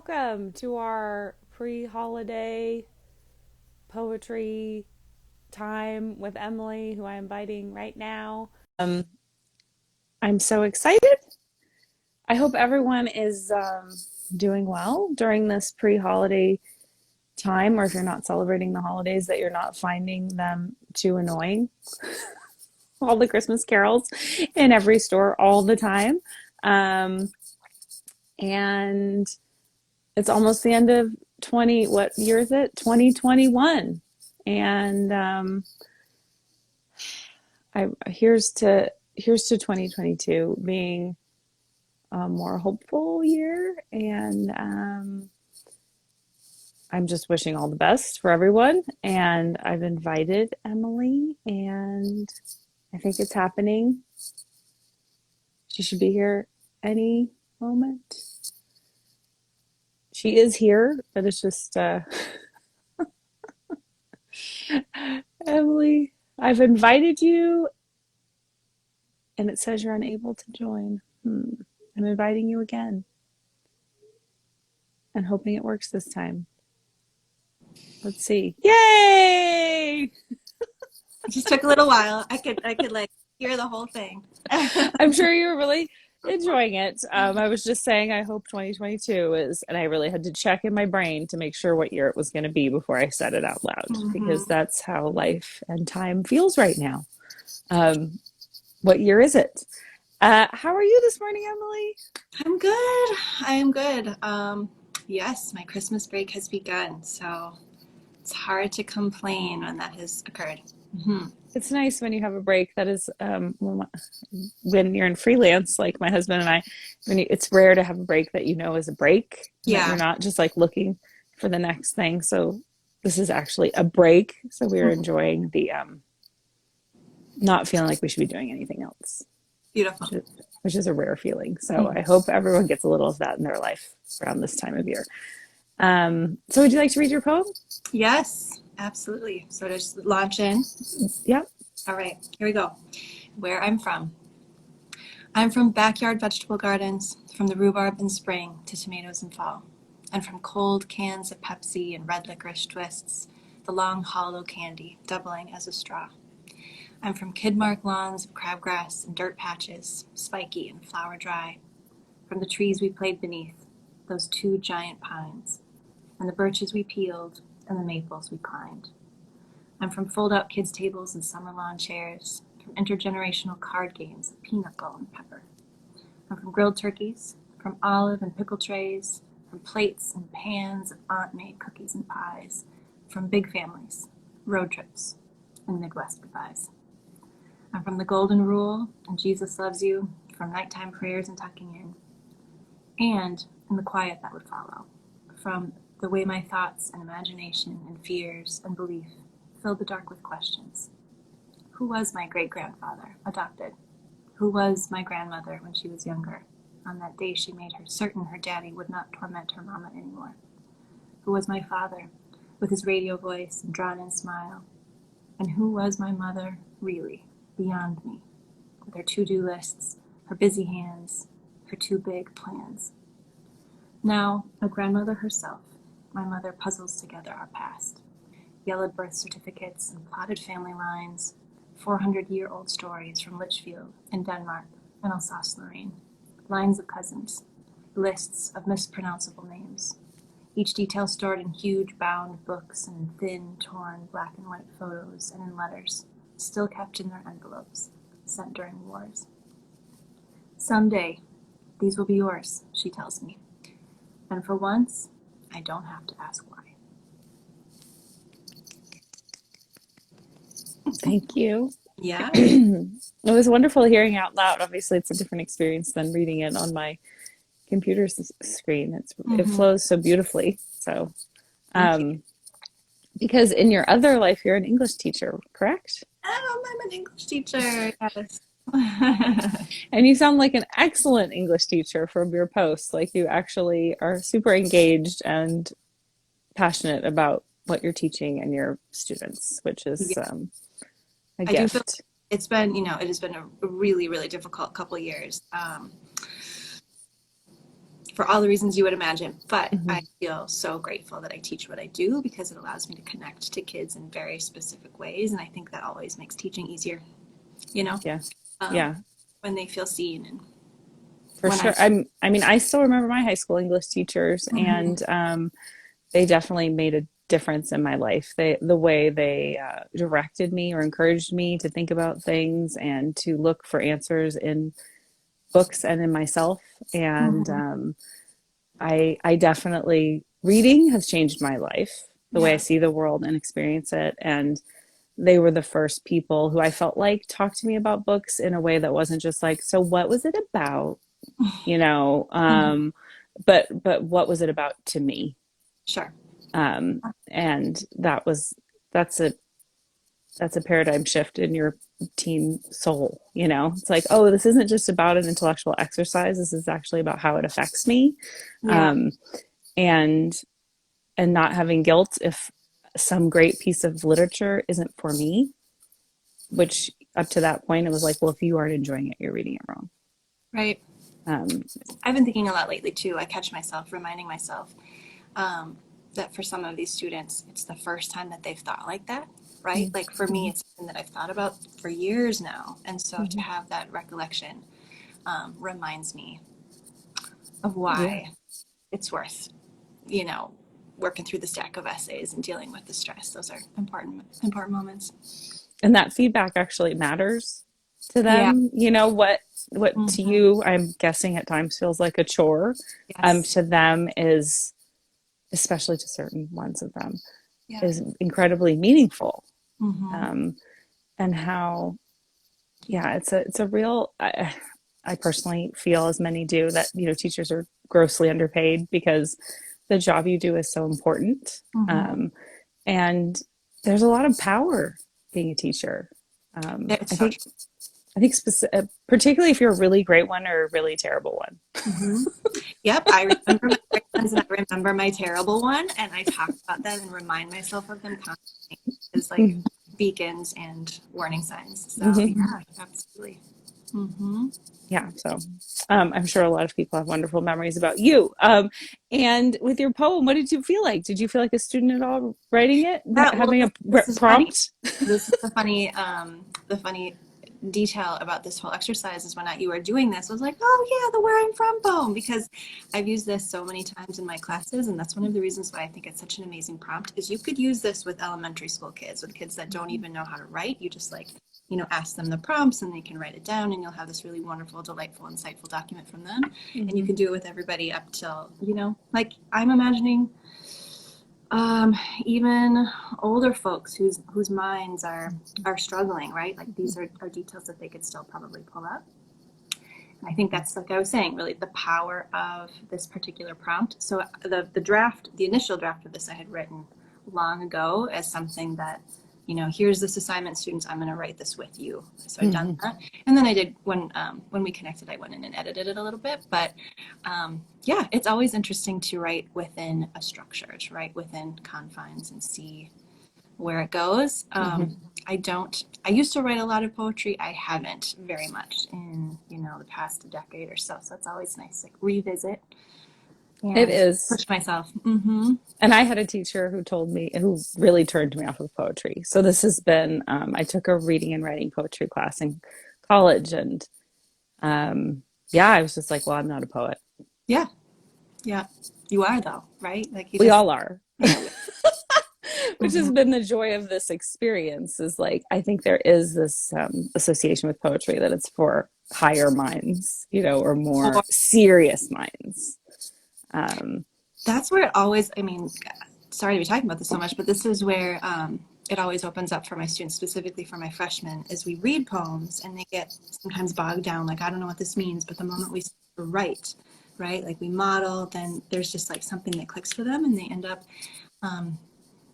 welcome to our pre-holiday poetry time with Emily, who I'm inviting right now. I'm so excited. I hope everyone is doing well during this pre-holiday time, or if you're not celebrating the holidays, that you're not finding them too annoying. All the Christmas carols in every store all the time. Um, and it's almost the end of what year is it? 2021. And I here's to 2022 being a more hopeful year. And I'm just wishing all the best for everyone. And I've invited Emily, and I think it's happening. She should be here any moment. She is here, but it's just Emily, I've invited you, and it says you're unable to join. I'm inviting you again and hoping it works this time. Let's see. Yay! It just took a little while. I could like hear the whole thing. I'm sure you were really enjoying it. I was just saying I hope 2022 is, and I really had to check in my brain to make sure what year it was going to be before I said it out loud, because hmm that's how life and time feels right now. What year is it? How are you this morning, Emily? I'm good. I am good. Yes, my Christmas break has begun, so it's hard to complain when that has occurred. It's nice when you have a break. That is, when you're in freelance, like my husband and I, it's rare to have a break that you know is a break, and that you're Yeah. not just like looking for the next thing. So this is actually a break. So we're Mhm. enjoying the not feeling like we should be doing anything else, Beautiful. which is a rare feeling. So I Mhm. hope everyone gets a little of that in their life around this time of year. So would you like to read your poem? Yes, absolutely. So just launch in. Yeah. All right, here we go. Where I'm from. I'm from backyard vegetable gardens, from the rhubarb in spring to tomatoes in fall, and from cold cans of Pepsi and red licorice twists, the long hollow candy doubling as a straw. I'm from kid-marked lawns of crabgrass and dirt patches, spiky and flower dry, from the trees we played beneath, those two giant pines, and the birches we peeled and the maples we climbed. I'm from fold-out kids' tables and summer lawn chairs, from intergenerational card games of pinochle and pepper. I'm from grilled turkeys, from olive and pickle trays, from plates and pans of aunt-made cookies and pies, from big families, road trips, and Midwest goodbyes. I'm from the golden rule and Jesus loves you, from nighttime prayers and tucking in the quiet that would follow, from the way my thoughts and imagination and fears and belief filled the dark with questions. Who was my great-grandfather, adopted? Who was my grandmother when she was younger, on that day she made her certain her daddy would not torment her mama anymore? Who was my father, with his radio voice and drawn-in smile? And who was my mother, really, beyond me, with her to-do lists, her busy hands, her too big plans? Now, a grandmother herself, my mother puzzles together our past. Yellowed birth certificates and plotted family lines, 400-year-old stories from Litchfield in Denmark and Alsace-Lorraine, lines of cousins, lists of mispronounceable names, each detail stored in huge bound books and in thin, torn black and white photos and in letters, still kept in their envelopes, sent during wars. Someday, these will be yours, she tells me, and for once, I don't have to ask why. Thank you. Yeah. It was wonderful hearing out loud. Obviously, it's a different experience than reading it on my computer screen. It Mm-hmm. flows so beautifully. So, Thank you. um, because in your other life, you're an English teacher, correct? I'm an English teacher. Yes. And you sound like an excellent English teacher from your posts. Like you actually are super engaged and passionate about what you're teaching and your students, which is Yeah. a I do feel gift. it's been, it has been a really, really difficult couple of years. for all the reasons you would imagine. But I Mhm. feel so grateful that I teach what I do because it allows me to connect to kids in very specific ways. And I think that always makes teaching easier, you know, Yeah. um, Yeah, when they feel seen and for when I, sure. I mean, I still remember my high school English teachers, Mhm. and they definitely made a difference in my life. The way they directed me or encouraged me to think about things and to look for answers in books and in myself. And Mhm. I definitely, reading has changed my life, the way I Yeah, see the world and experience it. And they were the first people who I felt like talked to me about books in a way that wasn't just like, so what was it about? You know, Mhm. but what was it about to me? Sure. Um, and that's a that's a paradigm shift in your teen soul. You know, it's like, oh, this isn't just about an intellectual exercise. This is actually about how it affects me. Yeah, Um, and not having guilt if some great piece of literature isn't for me, which up to that point it was like, well, if you aren't enjoying it, you're reading it wrong. right. um, I've been thinking a lot lately too. I catch myself reminding myself um, that for some of these students, it's the first time that they've thought like that, right? Like for me, mm-hmm, it's something that I've thought about for years now. And so to mm-hmm. have that recollection reminds me of Yeah, why it's worth, you know, working through the stack of essays and dealing with the stress. Those are important moments. and that feedback actually matters to Yeah. them. You know what to Mm-hmm. you, I'm guessing at times feels like a chore, Yes. to them is, especially to certain ones of them, Yeah. is incredibly meaningful. Mm-hmm. um, and how, yeah, it's a real, I personally feel, as many do, that teachers are grossly underpaid because the job you do is so important. Mm-hmm. um, and there's a lot of power being a teacher. It's I so think true. particularly if you're a really great one or a really terrible one. Mm-hmm. Yep, I remember my great ones and I remember my terrible one, and I talk about them and remind myself of them constantly as like Mm-hmm. beacons and warning signs. So Mm-hmm. yeah, absolutely. Mm-hmm. Yeah, so I'm sure a lot of people have wonderful memories about you. And with your poem, what did you feel like? Did you feel like a student at all writing it, Yeah, well, having a this is funny. prompt? This is the funny detail about this whole exercise is when you were doing this, I was like, oh yeah, the "Where I'm From" poem, because I've used this so many times in my classes, and that's one of the reasons why I think it's such an amazing prompt. Is you could use this with elementary school kids, with kids that don't even know how to write. You just like ask them the prompts, and they can write it down, and you'll have this really wonderful, delightful, insightful document from them. And you Mm-hmm. can do it with everybody up till like I'm imagining um, even older folks whose minds are struggling, right? Like these are details that they could still probably pull up. And I think that's, like I was saying, really the power of this particular prompt. So the initial draft of this I had written long ago as something that, here's this assignment, students, I'm going to write this with you. So I'd done Mm-hmm. that, and then I did when we connected, I went in and edited it a little bit. But yeah, it's always interesting to write within a structure, to write within confines and see where it goes. Mm-hmm. I used to write a lot of poetry. I haven't very much in, the past decade or so. So it's always nice to revisit It and is. push myself. Mm-hmm. And I had a teacher who really turned me off of poetry. So this has been, I took a reading and writing poetry class in college. And yeah, I was just like, well, I'm not a poet. Yeah. Yeah. You are though, right? Like you We just, all are. yeah. Which has Mm-hmm. been the joy of this experience, is like, I think there is this association with poetry that it's for higher minds, or more Or serious minds. um, that's where it always, I mean, sorry to be talking about this so much, but this is where it always opens up for my students, specifically for my freshmen, is we read poems and they get sometimes bogged down. Like, I don't know what this means, but the moment we start to write, right, like we model, then there's just like something that clicks for them, and they end up um,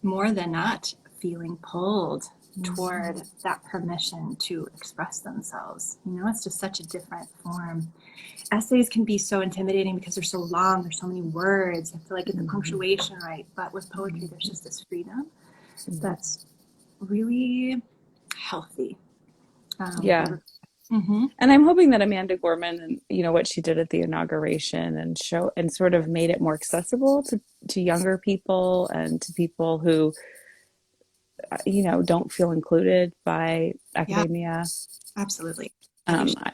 more than not feeling pulled toward that permission to express themselves. It's just such a different form. Essays can be so intimidating because they're so long, there's so many words, you have to like get the punctuation right. But with poetry, there's just this freedom that's really healthy. yeah. Over. Mm-hmm. And I'm hoping that Amanda Gorman and what she did at the inauguration and show and sort of made it more accessible to younger people and to people who don't feel included by Yeah, academia. absolutely. I think. Um, I,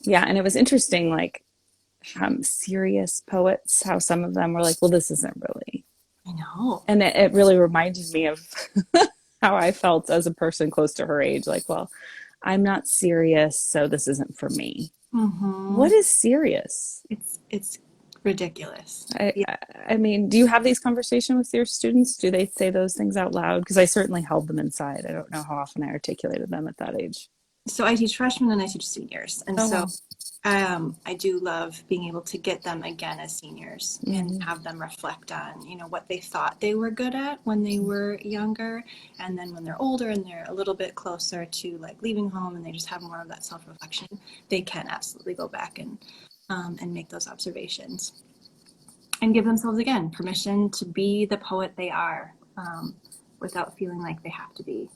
yeah, and it was interesting, like serious poets, how some of them were like, "Well, this isn't really," I know. and it really reminded me of how I felt as a person close to her age. Like, well, I'm not serious, so this isn't for me. Mm-hmm. What is serious? It's ridiculous. I, Yeah. I I mean, do you have these conversations with your students? Do they say those things out loud? Because I certainly held them inside. I don't know how often I articulated them at that age. So I teach freshmen and I teach seniors, and Oh, so wow. I do love being able to get them again as seniors and Mm-hmm. have them reflect on, what they thought they were good at when they were younger, and then when they're older and they're a little bit closer to like leaving home and they just have more of that self-reflection, they can absolutely go back and make those observations and give themselves again permission to be the poet they are, without feeling like they have to be.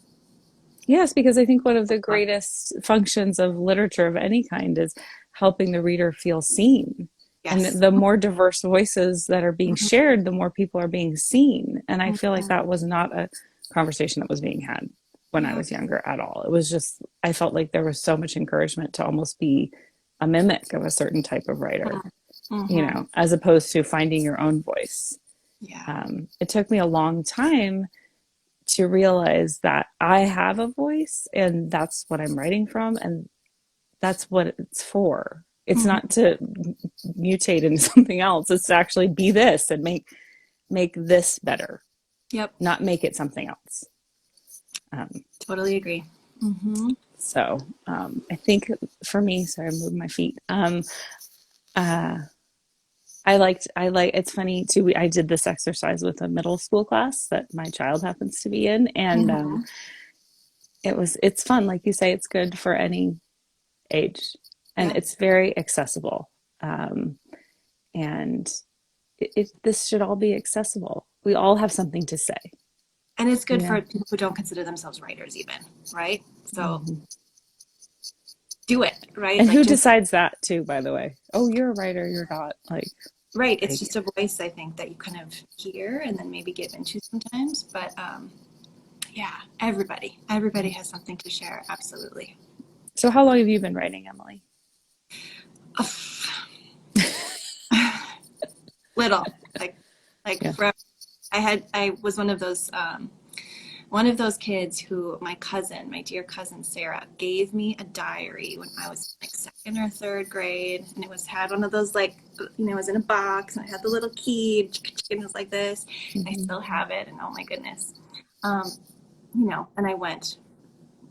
Yes, because I think one of the greatest functions of literature of any kind is helping the reader feel seen. And Yes. the more diverse voices that are being Mhm. shared, the more people are being seen. And I feel like that was not a conversation that was being had when I Yeah. was younger at all. It was just, I felt like there was so much encouragement to almost be a mimic of a certain type of writer, Mm-hmm. as opposed to finding your own voice. Yeah. It took me a long time to realize that I have a voice and that's what I'm writing from and that's what it's for. It's Mm-hmm. not to mutate into something else. It's to actually be this and make this better, Yep. not make it something else. Um, Totally agree. Mm-hmm. I think for me, sorry, I'm moving my feet. Uh, it's funny too. I did this exercise with a middle school class that my child happens to be in, and Mm-hmm. it's fun. Like you say, it's good for any age, and Yep. it's very accessible. Um, and this should all be accessible. We all have something to say, And it's you good know. for people who don't consider themselves writers, even, right? So Mm-hmm. do it, right? And Like who just decides that too? By the way, oh, you're a writer. You're not like right. It's I, just a voice, I think, that you kind of hear and then maybe give into sometimes. But yeah, everybody has something to share. Absolutely. so. How long have you been writing, Emily? Little, like Yeah. forever. I was one of those kids who my dear cousin Sarah, gave me a diary when I was like second or third grade, and had one of those it was in a box and it had the little key, and it was like this. And I Mm-hmm. still have it, and oh my goodness, um, and I went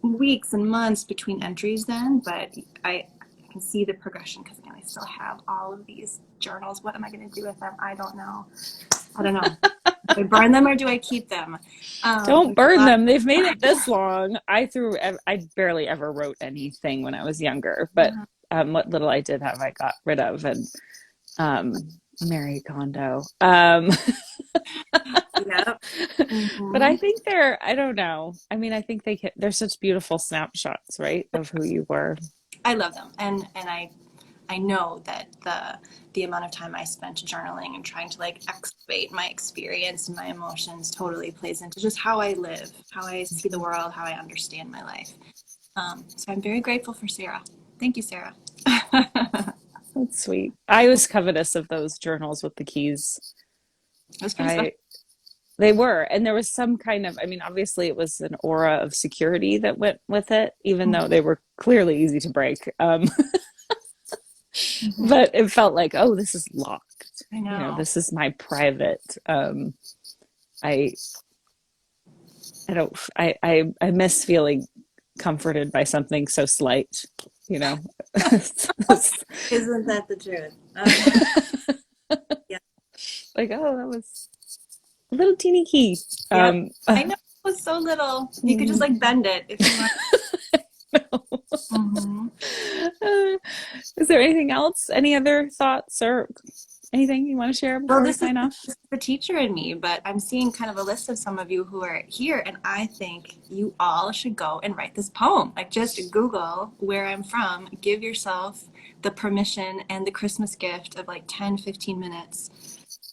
weeks and months between entries then, but I can see the progression because again, I still have all of these journals. What am I going to do with them? I don't know. Do I burn them or do I keep them? Don't There's a burn lot. them. They've made it this long. I barely ever wrote anything when I was younger, but what little I did have, I got rid of and um, Mary Kondo. Yep. But I Hmm. think I don't know. I mean, I think they're such beautiful snapshots, right, of who you were. I love them, and I know that the amount of time I spent journaling and trying to like excavate my experience and my emotions totally plays into just how I live, how I see the world, how I understand my life. So I'm very grateful for Sarah. Thank you, Sarah. It That's sweet. I was covetous of those journals with the keys. was pretty special. I They were, and there was some kind of, I mean, obviously it was an aura of security that went with it, even though they were clearly easy to break. Mm-hmm. But it felt like, oh, this is locked. I know. This is my private. I I don't I miss feeling comforted by something so slight, you know. Isn't that the truth? Yeah. Like, oh, that was a little teeny key. Yep. I know it was so little. You could just like bend it if you want. Mm-hmm. Is there anything else? Any other thoughts or anything you want to share Well, before we sign off? this is the teacher in me, but I'm seeing kind of a list of some of you who are here, and I think you all should go and write this poem. Like, just Google where I'm from, give yourself the permission and the Christmas gift of like 10, 15 minutes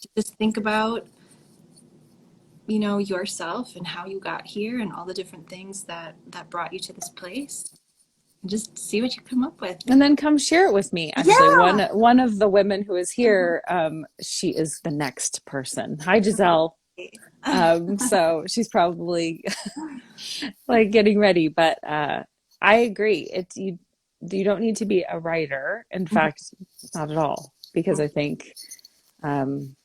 to just think about, yourself and how you got here and all the different things that brought you to this place. And just see what you come up with. And then come share it with me. Actually, Yeah. one of the women who is here, she is the next person. Hi, Giselle. So she's probably like getting ready, but I agree. You don't need to be a writer. In fact, not at all, because I think um,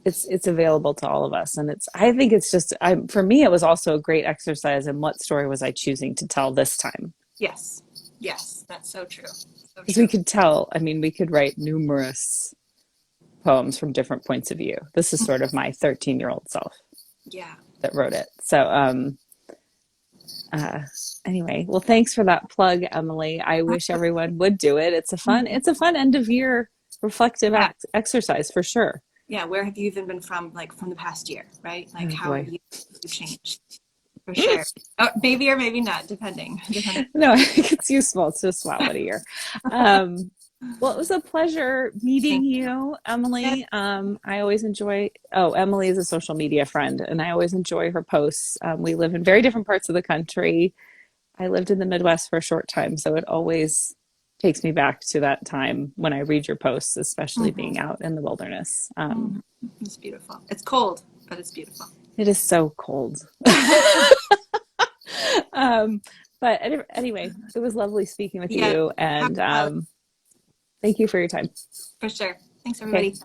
it's available to all of us, and I think it's just for me it was also a great exercise in what story was I choosing to tell this time. Yes. Yes, that's so true. So Because we true. could tell, I mean, we could write numerous poems from different points of view. This is sort of my 13-year-old self Yeah. that wrote it. So, uh, anyway, well, thanks for that plug, Emily. I wish everyone would do it. It's a fun end of year reflective Yeah. exercise for sure. Yeah. Where have you even been from, like from the past year, right? Like, Oh how have boy. you changed? For sure. Oh, maybe or maybe not, depending. Depending. No, I think it's useful. It's just wow, what a year. Um, well, it was a pleasure meeting Thank you, you. Emily. I always enjoy, oh, Emily is a social media friend, and I always enjoy her posts. We live in very different parts of the country. I lived in the Midwest for a short time, so it always takes me back to that time when I read your posts, especially Mm-hmm. being out in the wilderness. Mm-hmm. It's beautiful. It's cold, but it's beautiful. It is so cold. um, but anyway, it was lovely speaking with Yeah. you, Happy and holidays thank you for your time. for sure. Thanks, Okay, everybody.